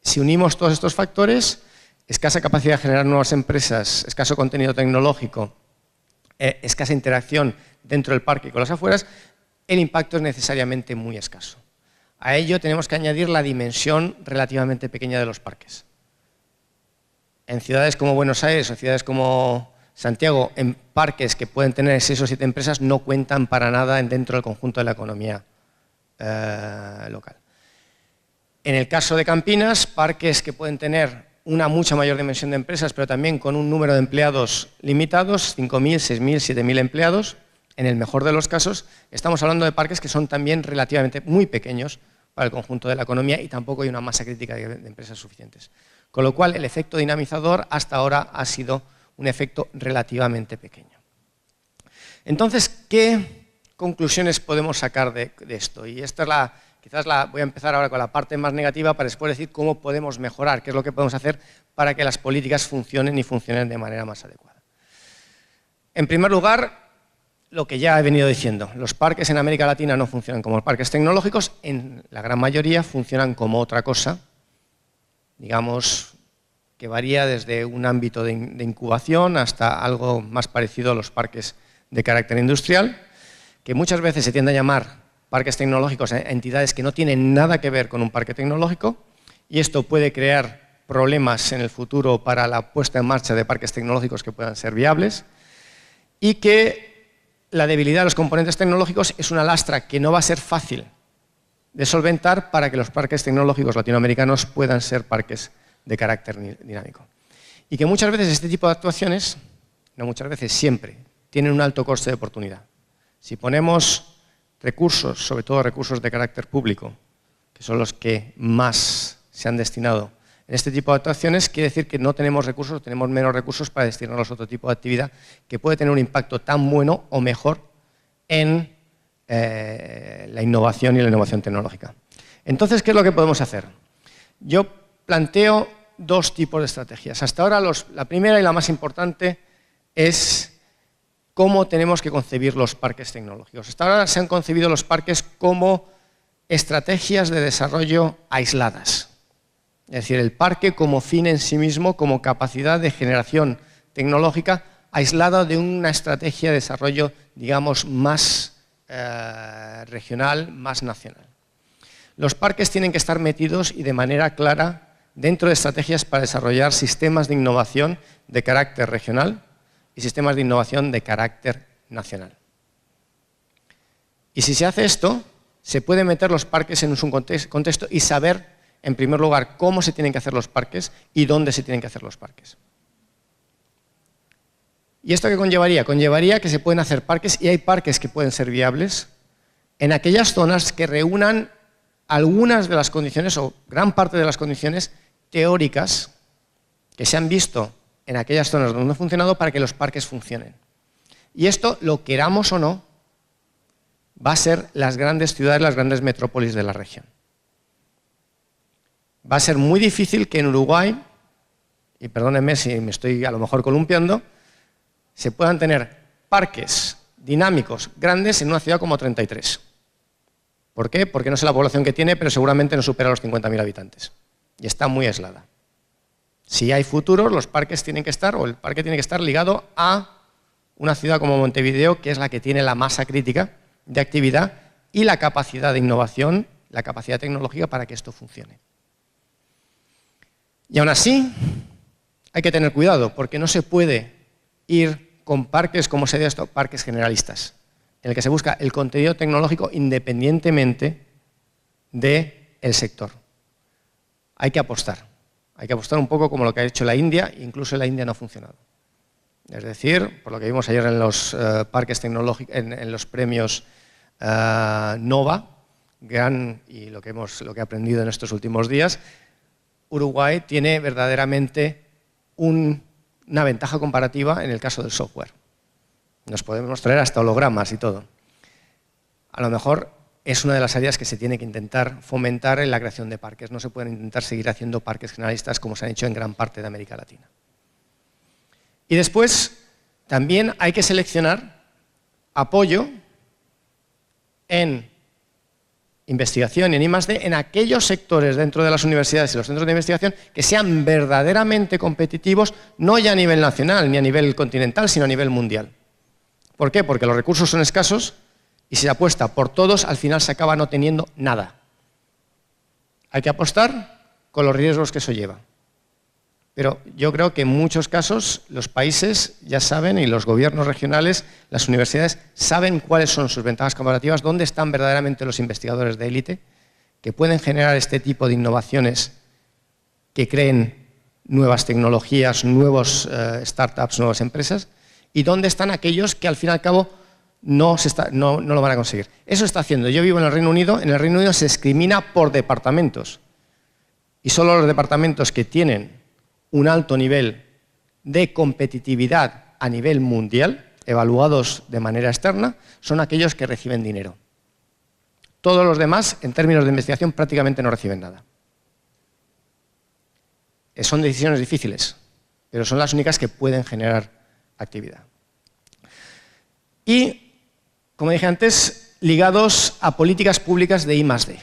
si unimos todos estos factores, escasa capacidad de generar nuevas empresas, escaso contenido tecnológico, escasa interacción dentro del parque y con las afueras, el impacto es necesariamente muy escaso. A ello tenemos que añadir la dimensión relativamente pequeña de los parques. En ciudades como Buenos Aires o ciudades como Santiago, en parques que pueden tener 6 o 7 empresas, no cuentan para nada dentro del conjunto de la economía local. En el caso de Campinas, parques que pueden tener una mucha mayor dimensión de empresas, pero también con un número de empleados limitados, 5.000, 6.000, 7.000 empleados, en el mejor de los casos, estamos hablando de parques que son también relativamente muy pequeños para el conjunto de la economía y tampoco hay una masa crítica de empresas suficientes. Con lo cual, el efecto dinamizador hasta ahora ha sido un efecto relativamente pequeño. Entonces, ¿qué conclusiones podemos sacar de esto? Y esta es voy a empezar ahora con la parte más negativa para después decir cómo podemos mejorar, qué es lo que podemos hacer para que las políticas funcionen y funcionen de manera más adecuada. En primer lugar, lo que ya he venido diciendo, los parques en América Latina no funcionan como parques tecnológicos, en la gran mayoría funcionan como otra cosa, digamos, que varía desde un ámbito de incubación hasta algo más parecido a los parques de carácter industrial, que muchas veces se tiende a llamar parques tecnológicos a entidades que no tienen nada que ver con un parque tecnológico, y esto puede crear problemas en el futuro para la puesta en marcha de parques tecnológicos que puedan ser viables, y que la debilidad de los componentes tecnológicos es una lastra que no va a ser fácil de solventar para que los parques tecnológicos latinoamericanos puedan ser parques de carácter dinámico. Y que muchas veces este tipo de actuaciones, no muchas veces, siempre, tienen un alto coste de oportunidad. Si ponemos recursos, sobre todo recursos de carácter público, que son los que más se han destinado en este tipo de actuaciones, quiere decir que no tenemos recursos, tenemos menos recursos para destinarlos a otro tipo de actividad que puede tener un impacto tan bueno o mejor en la innovación y la innovación tecnológica. Entonces, ¿qué es lo que podemos hacer? Yo planteo dos tipos de estrategias. Hasta ahora, la primera y la más importante es cómo tenemos que concebir los parques tecnológicos. Hasta ahora se han concebido los parques como estrategias de desarrollo aisladas. Es decir, el parque como fin en sí mismo, como capacidad de generación tecnológica, aislada de una estrategia de desarrollo, digamos, más regional, más nacional. Los parques tienen que estar metidos y de manera clara dentro de estrategias para desarrollar sistemas de innovación de carácter regional y sistemas de innovación de carácter nacional. Y si se hace esto, se puede meter los parques en un contexto y saber, en primer lugar, cómo se tienen que hacer los parques y dónde se tienen que hacer los parques. ¿Y esto qué conllevaría? Conllevaría que se pueden hacer parques, y hay parques que pueden ser viables, en aquellas zonas que reúnan algunas de las condiciones, o gran parte de las condiciones teóricas que se han visto en aquellas zonas donde no ha funcionado para que los parques funcionen. Y esto, lo queramos o no, va a ser las grandes ciudades, las grandes metrópolis de la región. Va a ser muy difícil que en Uruguay, y perdónenme si me estoy a lo mejor columpiando, se puedan tener parques dinámicos grandes en una ciudad como 33. ¿Por qué? Porque no sé la población que tiene, pero seguramente no supera los 50.000 habitantes. Y está muy aislada. Si hay futuros, los parques tienen que estar, o el parque tiene que estar ligado a una ciudad como Montevideo, que es la que tiene la masa crítica de actividad y la capacidad de innovación, la capacidad tecnológica para que esto funcione. Y aún así, hay que tener cuidado, porque no se puede ir con parques, como se ve esto, parques generalistas, en el que se busca el contenido tecnológico independientemente del sector. Hay que apostar un poco como lo que ha hecho la India, e incluso la India no ha funcionado. Es decir, por lo que vimos ayer en los parques tecnológicos, en los premios Nova, y lo que he aprendido en estos últimos días, Uruguay tiene verdaderamente una ventaja comparativa en el caso del software. Nos podemos traer hasta hologramas y todo. A lo mejor es una de las áreas que se tiene que intentar fomentar en la creación de parques. No se pueden intentar seguir haciendo parques generalistas como se han hecho en gran parte de América Latina. Y después, también hay que seleccionar apoyo en investigación y en I+D en aquellos sectores dentro de las universidades y los centros de investigación que sean verdaderamente competitivos, no ya a nivel nacional ni a nivel continental, sino a nivel mundial. ¿Por qué? Porque los recursos son escasos y si se apuesta por todos, al final se acaba no teniendo nada. Hay que apostar con los riesgos que eso lleva. pero yo creo que en muchos casos los países ya saben, y los gobiernos regionales, las universidades, saben cuáles son sus ventajas comparativas, dónde están verdaderamente los investigadores de élite que pueden generar este tipo de innovaciones que creen nuevas tecnologías, nuevos startups, nuevas empresas, y dónde están aquellos que al fin y al cabo no lo van a conseguir. Eso está haciendo. Yo vivo en el Reino Unido se discrimina por departamentos, y solo los departamentos que tienen un alto nivel de competitividad a nivel mundial, evaluados de manera externa, son aquellos que reciben dinero. Todos los demás, en términos de investigación, prácticamente no reciben nada. Son decisiones difíciles, pero son las únicas que pueden generar actividad. Y, como dije antes, ligados a políticas públicas de I+D.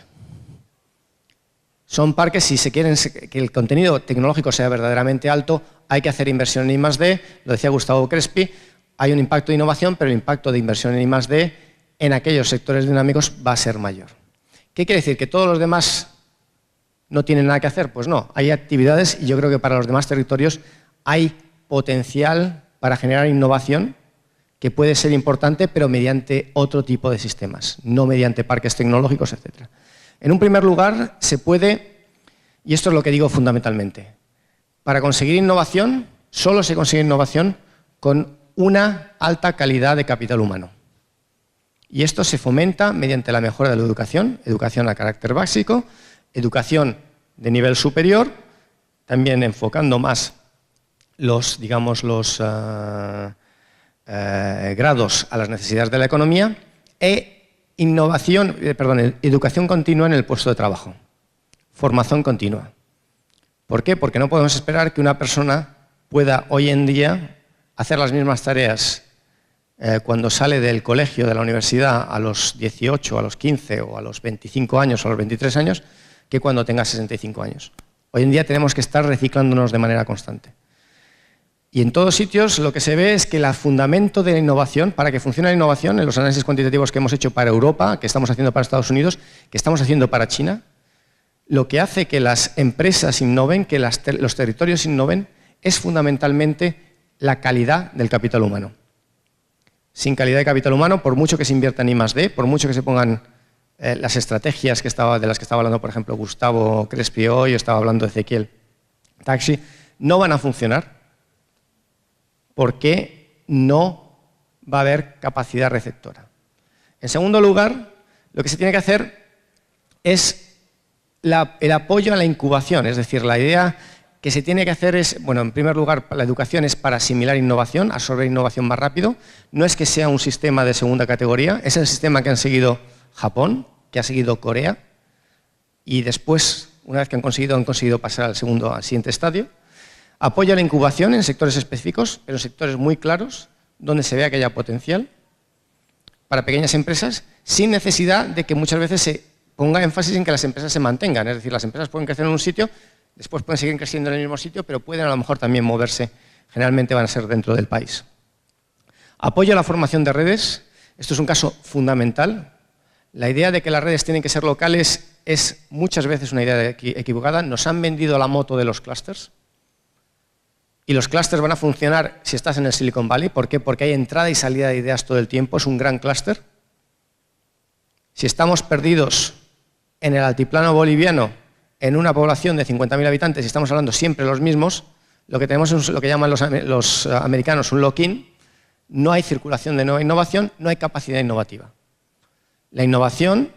Son parques, si se quieren que el contenido tecnológico sea verdaderamente alto, hay que hacer inversión en I+D, lo decía Gustavo Crespi, hay un impacto de innovación, pero el impacto de inversión en I+D en aquellos sectores dinámicos va a ser mayor. ¿Qué quiere decir? ¿Que todos los demás no tienen nada que hacer? Pues no, hay actividades y yo creo que para los demás territorios hay potencial para generar innovación que puede ser importante, pero mediante otro tipo de sistemas, no mediante parques tecnológicos, etc. En un primer lugar, se puede, y esto es lo que digo fundamentalmente, para conseguir innovación, solo se consigue innovación con una alta calidad de capital humano. Y esto se fomenta mediante la mejora de la educación, educación a carácter básico, educación de nivel superior, también enfocando más los grados a las necesidades de la economía, educación continua en el puesto de trabajo, formación continua. ¿Por qué? Porque no podemos esperar que una persona pueda hoy en día hacer las mismas tareas cuando sale del colegio, de la universidad, a los 18, a los 15 o a los 25 años o a los 23 años, que cuando tenga 65 años. Hoy en día tenemos que estar reciclándonos de manera constante. Y en todos sitios lo que se ve es que el fundamento de la innovación, para que funcione la innovación, en los análisis cuantitativos que hemos hecho para Europa, que estamos haciendo para Estados Unidos, que estamos haciendo para China, lo que hace que las empresas innoven, que los territorios innoven, es fundamentalmente la calidad del capital humano. Sin calidad de capital humano, por mucho que se invierta en I+D, por mucho que se pongan las estrategias de las que estaba hablando, por ejemplo, Gustavo Crespi hoy, estaba hablando de Ezequiel Taxi, no van a funcionar porque no va a haber capacidad receptora. En segundo lugar, lo que se tiene que hacer es el apoyo a la incubación, es decir, la idea que se tiene que hacer es, bueno, en primer lugar, la educación es para asimilar innovación, absorber innovación más rápido. No es que sea un sistema de segunda categoría, es el sistema que han seguido Japón, que ha seguido Corea, y después, una vez que han conseguido pasar al siguiente estadio. Apoyo a la incubación en sectores específicos, pero en sectores muy claros, donde se vea que haya potencial para pequeñas empresas, sin necesidad de que muchas veces se ponga énfasis en que las empresas se mantengan. Es decir, las empresas pueden crecer en un sitio, después pueden seguir creciendo en el mismo sitio, pero pueden a lo mejor también moverse, generalmente van a ser dentro del país. Apoyo a la formación de redes, esto es un caso fundamental. La idea de que las redes tienen que ser locales es muchas veces una idea equivocada. Nos han vendido la moto de los clústeres. Y los clústeres van a funcionar si estás en el Silicon Valley. ¿Por qué? Porque hay entrada y salida de ideas todo el tiempo. Es un gran clúster. Si estamos perdidos en el altiplano boliviano, en una población de 50.000 habitantes y estamos hablando siempre los mismos, lo que tenemos es lo que llaman los americanos un lock-in. No hay circulación de nueva innovación, no hay capacidad innovativa. La innovación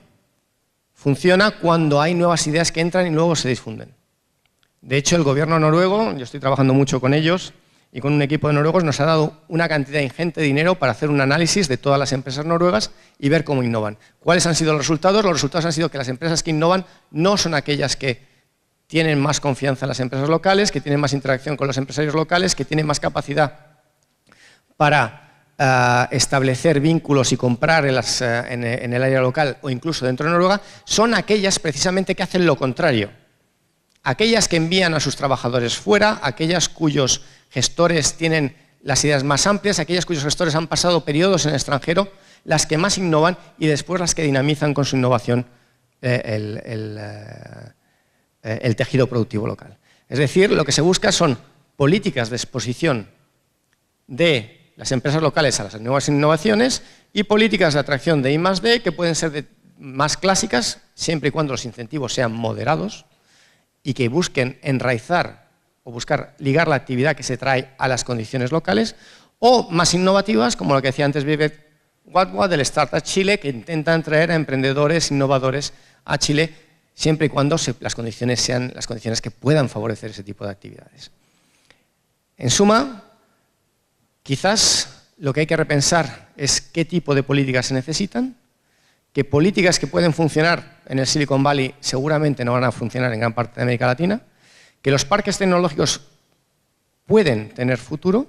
funciona cuando hay nuevas ideas que entran y luego se difunden. De hecho, el gobierno noruego, yo estoy trabajando mucho con ellos y con un equipo de noruegos, nos ha dado una cantidad ingente de dinero para hacer un análisis de todas las empresas noruegas y ver cómo innovan. ¿Cuáles han sido los resultados? Los resultados han sido que las empresas que innovan no son aquellas que tienen más confianza en las empresas locales, que tienen más interacción con los empresarios locales, que tienen más capacidad para establecer vínculos y comprar en el área local o incluso dentro de Noruega, son aquellas precisamente que hacen lo contrario. Aquellas que envían a sus trabajadores fuera, aquellas cuyos gestores tienen las ideas más amplias, aquellas cuyos gestores han pasado periodos en el extranjero, las que más innovan y después las que dinamizan con su innovación el tejido productivo local. Es decir, lo que se busca son políticas de exposición de las empresas locales a las nuevas innovaciones y políticas de atracción de I+D que pueden ser más clásicas, siempre y cuando los incentivos sean moderados y que busquen enraizar o buscar ligar la actividad que se trae a las condiciones locales, o más innovativas, como lo que decía antes Vivek Wadhwa del Startup Chile, que intentan traer a emprendedores innovadores a Chile, siempre y cuando las condiciones sean las condiciones que puedan favorecer ese tipo de actividades. En suma, quizás lo que hay que repensar es qué tipo de políticas se necesitan, que políticas que pueden funcionar en el Silicon Valley seguramente no van a funcionar en gran parte de América Latina, que los parques tecnológicos pueden tener futuro,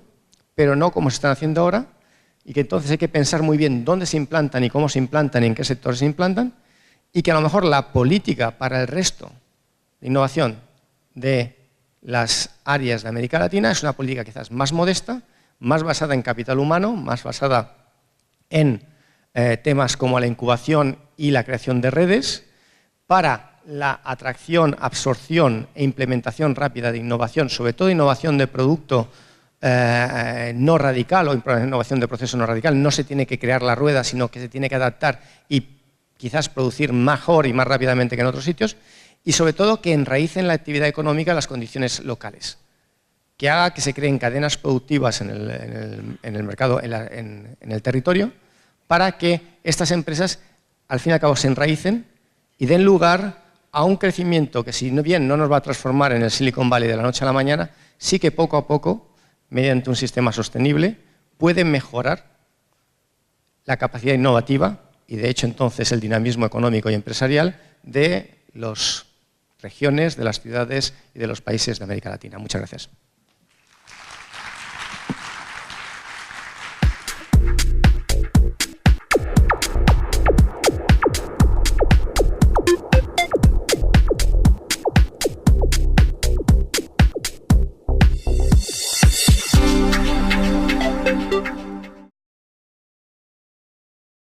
pero no como se están haciendo ahora, y que entonces hay que pensar muy bien dónde se implantan y cómo se implantan y en qué sectores se implantan, y que a lo mejor la política para el resto de innovación de las áreas de América Latina es una política quizás más modesta, más basada en capital humano, más basada en temas como la incubación y la creación de redes, para la atracción, absorción e implementación rápida de innovación, sobre todo innovación de producto no radical o innovación de proceso no radical. No se tiene que crear la rueda, sino que se tiene que adaptar y quizás producir mejor y más rápidamente que en otros sitios, y sobre todo que enraícen la actividad económica en las condiciones locales, que haga que se creen cadenas productivas en el mercado, en el territorio, para que estas empresas al fin y al cabo se enraícen y den lugar a un crecimiento que, si bien no nos va a transformar en el Silicon Valley de la noche a la mañana, sí que poco a poco, mediante un sistema sostenible, puede mejorar la capacidad innovativa y, de hecho, entonces el dinamismo económico y empresarial de las regiones, de las ciudades y de los países de América Latina. Muchas gracias.